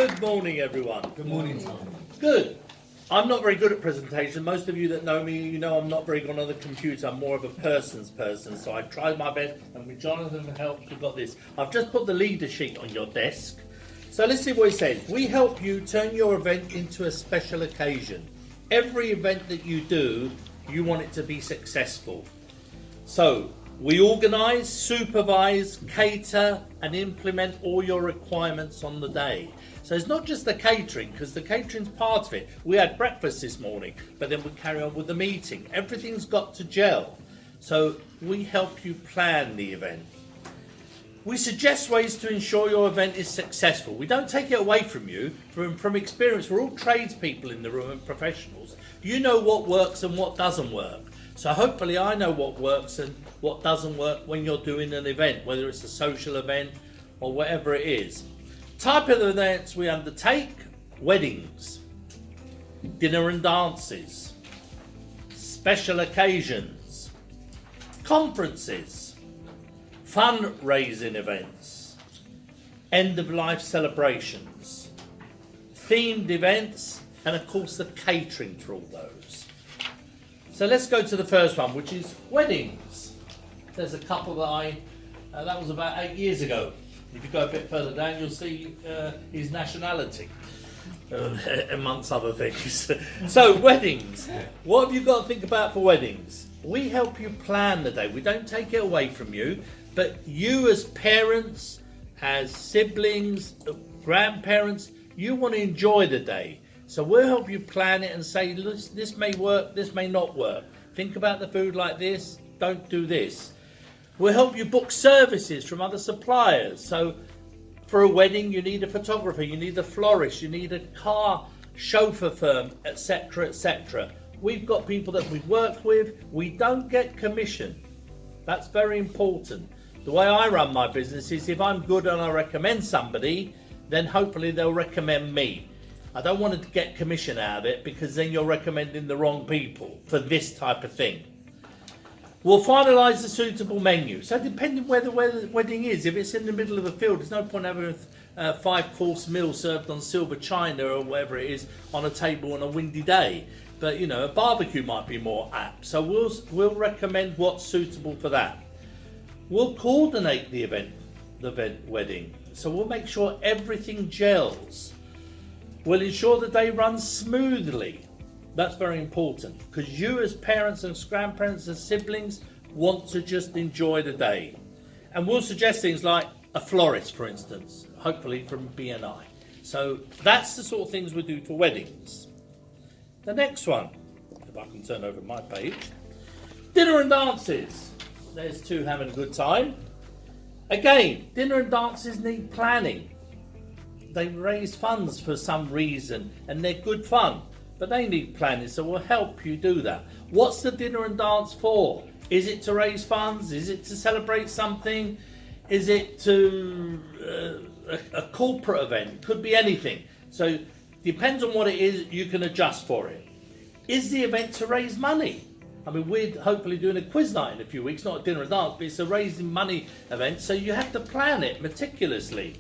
Good morning, everyone. Good morning, Tom. Good. I'm not very good at presentation. Most of you that know me, you know I'm not very good on the computer. I'm more of a person's person. So I've tried my best, and with Jonathan's help, we've got this. I've just put the leader sheet on your desk. So let's see what it says. We help you turn your event into a special occasion. Every event that you do, you want it to be successful. So we organise, supervise, cater and implement all your requirements on the day. So it's not just the catering, because the catering's part of it. We had breakfast this morning, but then we carry on with the meeting. Everything's got to gel. So we help you plan the event. We suggest ways to ensure your event is successful. We don't take it away from you. From experience, we're all tradespeople in the room and professionals. You know what works and what doesn't work. So hopefully I know what works and what doesn't work when you're doing an event, whether it's a social event or whatever it is. Type of events we undertake: weddings, dinner and dances, special occasions, conferences, fundraising events, end-of-life celebrations, themed events, and of course the catering for all those. So let's go to the first one, which is weddings. There's a couple that that was about 8 years ago. If you go a bit further down, you'll see his nationality, amongst other things. So weddings, what have you got to think about for weddings? We help you plan the day. We don't take it away from you, but you as parents, as siblings, grandparents, you want to enjoy the day. So we'll help you plan it and say, this may work, this may not work. Think about the food like this, don't do this. We'll help you book services from other suppliers. So for a wedding, you need a photographer, you need a florist, you need a car chauffeur firm, etc., etc. We've got people that we've worked with. We don't get commission. That's very important. The way I run my business is if I'm good and I recommend somebody, then hopefully they'll recommend me. I don't want to get commission out of it, because then you're recommending the wrong people for this type of thing. We'll finalise the suitable menu. So depending where the wedding is, if it's in the middle of a field, there's no point having a 5-course meal served on silver china or whatever it is on a table on a windy day. But you know, a barbecue might be more apt. So we'll recommend what's suitable for that. We'll coordinate the wedding. So we'll make sure everything gels. We'll ensure the day runs smoothly. That's very important, because you as parents and grandparents and siblings want to just enjoy the day. And we'll suggest things like a florist, for instance, hopefully from BNI. So that's the sort of things we do for weddings. The next one, if I can turn over my page, dinner and dances. There's two having a good time. Again, dinner and dances need planning. They raise funds for some reason and they're good fun, but they need planning, so we'll help you do that. What's the dinner and dance for? Is it to raise funds? Is it to celebrate something? Is it to a corporate event? Could be anything. So depends on what it is, you can adjust for it. Is the event to raise money? I mean, we're hopefully doing a quiz night in a few weeks, not a dinner and dance, but it's a raising money event, so you have to plan it meticulously.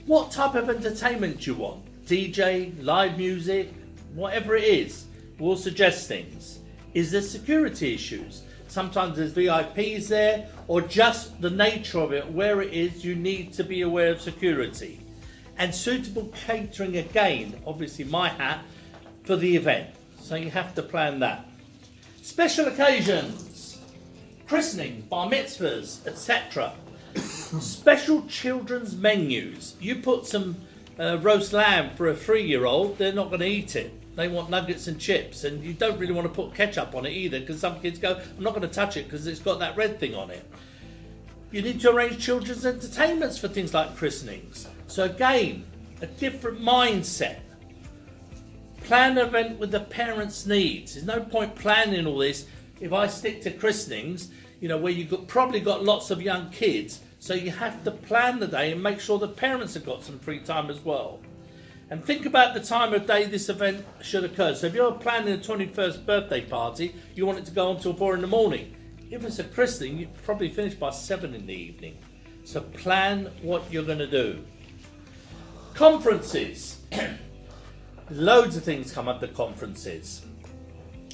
What type of entertainment do you want? DJ, live music, whatever it is, we'll suggest things. Is there security issues? Sometimes there's VIPs there, or just the nature of it, where it is, you need to be aware of security. And suitable catering, again, obviously my hat, for the event. So you have to plan that. Special occasions, christening, bar mitzvahs, etc. Special children's menus. You put some roast lamb for a 3-year-old, they're not going to eat it. They want nuggets and chips, and you don't really want to put ketchup on it either, because some kids go, I'm not going to touch it because it's got that red thing on it. You need to arrange children's entertainments for things like christenings. So again, a different mindset. Plan an event with the parents' needs. There's no point planning all this if I stick to christenings, you know, where you've probably got lots of young kids. So you have to plan the day and make sure the parents have got some free time as well. And think about the time of day this event should occur. So if you're planning a 21st birthday party, you want it to go on till 4 in the morning. If it's a christening, you probably finish by 7 in the evening. So plan what you're going to do. Conferences. Loads of things come under conferences.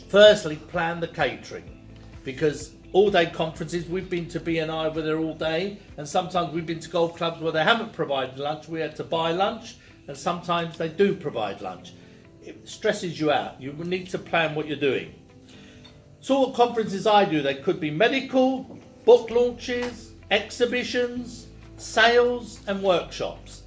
Firstly, plan the catering, because all-day conferences, we've been to BNI where they're all day, and sometimes we've been to golf clubs where they haven't provided lunch. We had to buy lunch, and sometimes they do provide lunch. It stresses you out. You need to plan what you're doing. So what conferences I do, they could be medical, book launches, exhibitions, sales and workshops.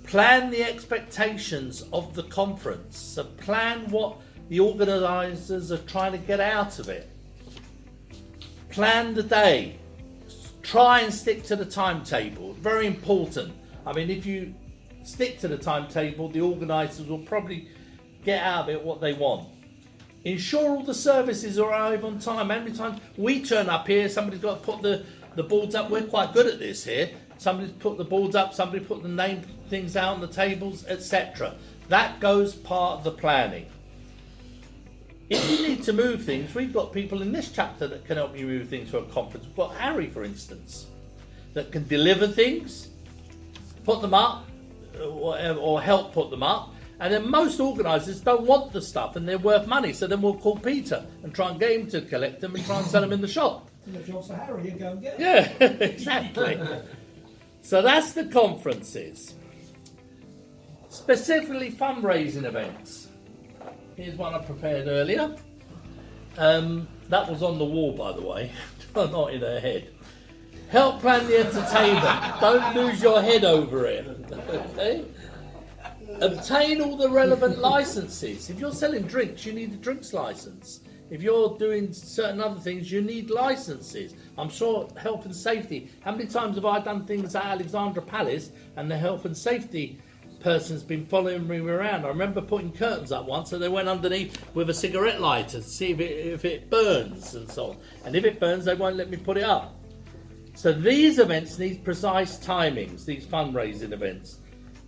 Plan the expectations of the conference. So plan what the organisers are trying to get out of it. Plan the day. Try and stick to the timetable. Very important. I mean, if you stick to the timetable, the organisers will probably get out of it what they want. Ensure all the services arrive on time. How many times we turn up here, somebody's got to put the boards up. We're quite good at this here. Somebody's put the boards up, somebody put the name things out on the tables, etc. That goes part of the planning. If you need to move things, we've got people in this chapter that can help you move things to a conference. We've got Harry, for instance, that can deliver things, put them up, or help put them up. And then most organisers don't want the stuff and they're worth money, so then we'll call Peter and try and get him to collect them and try and sell them in the shop. And the job's for Harry, you go and get them. Yeah, exactly. So that's the conferences. Specifically fundraising events. Here's one I prepared earlier. That was on the wall, by the way, not in her head. Help plan the entertainment. Don't lose your head over it. Okay? Obtain all the relevant licenses. If you're selling drinks, you need a drinks license. If you're doing certain other things, you need licenses. I'm sure health and safety. How many times have I done things at Alexandra Palace and the health and safety person's been following me around? I remember putting curtains up once, so they went underneath with a cigarette lighter to see if it burns and so on. And if it burns, they won't let me put it up. So these events need precise timings, these fundraising events.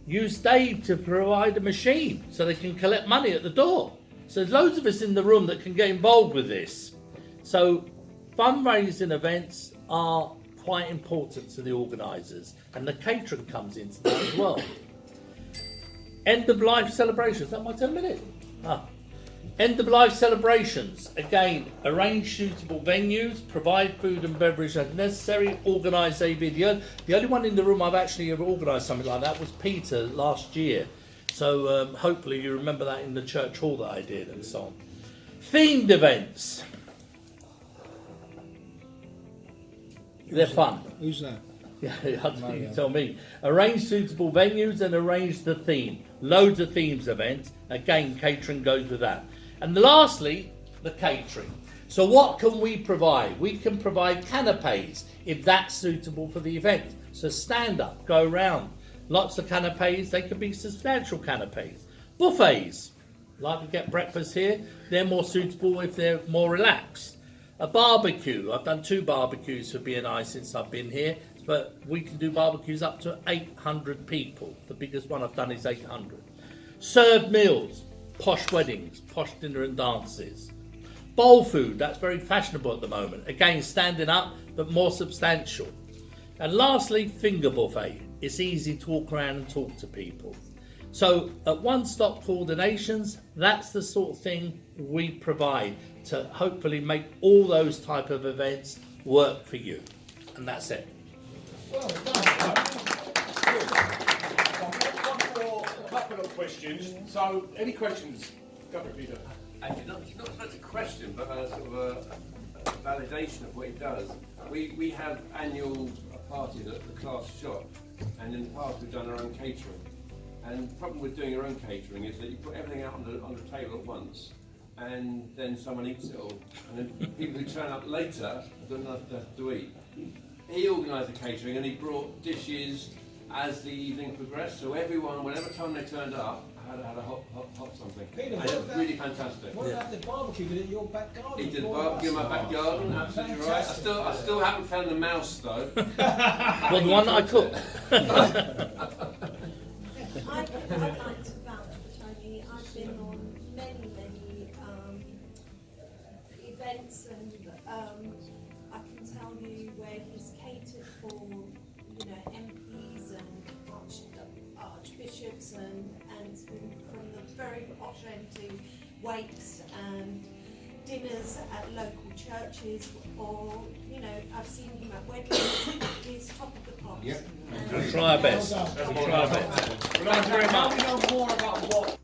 Use Dave to provide a machine so they can collect money at the door. So there's loads of us in the room that can get involved with this. So fundraising events are quite important to the organisers, and the catering comes into that as well. End of life celebrations. Is that my 10 minutes? End of life celebrations. Again, arrange suitable venues, provide food and beverage as necessary, organise a video. The only one in the room I've actually ever organised something like that was Peter last year. So hopefully you remember that in the church hall that I did and so on. Themed events. They're fun. Who's that? Yeah, you tell me. Arrange suitable venues and arrange the theme. Loads of themes events. Again, catering goes with that. And lastly, the catering. So what can we provide? We can provide canapes if that's suitable for the event. So stand up, go around. Lots of canapes. They can be substantial canapes. Buffets, like we get breakfast here, they're more suitable if they're more relaxed. A barbecue. I've done 2 barbecues for BNI since I've been here. But we can do barbecues up to 800 people. The biggest one I've done is 800. Served meals, posh weddings, posh dinner and dances. Bowl food, that's very fashionable at the moment. Again, standing up, but more substantial. And lastly, finger buffet. It's easy to walk around and talk to people. So at one-stop coordinations, that's the sort of thing we provide to hopefully make all those type of events work for you. And that's it. Well done. Good. A couple of questions. So, any questions? Go for it, Peter. Actually, not so much a question, but a sort of a validation of what he does. We have annual parties at the class shop, and in the past we've done our own catering. And the problem with doing your own catering is that you put everything out on the table at once, and then someone eats it all. And then people who turn up later don't have to eat. He organised the catering and he brought dishes as the evening progressed. So everyone, whenever time they turned up, had a hot something. Peter, and it was really fantastic. What about the barbecue? Did it in your back garden? He did barbecue in my back garden, absolutely right. I still haven't found the mouse though. Well, the one that I cooked. I'd like to vouch for Tony. I've been on many events, and I can tell you where he's catered for, MPs and archbishops everything from the very posh end to wakes and dinners at local churches, or you know, I've seen him at weddings. He's top of the pops. Yep. We'll try our best. Well done. We'll try our best. Thank you very much. Now we know more about what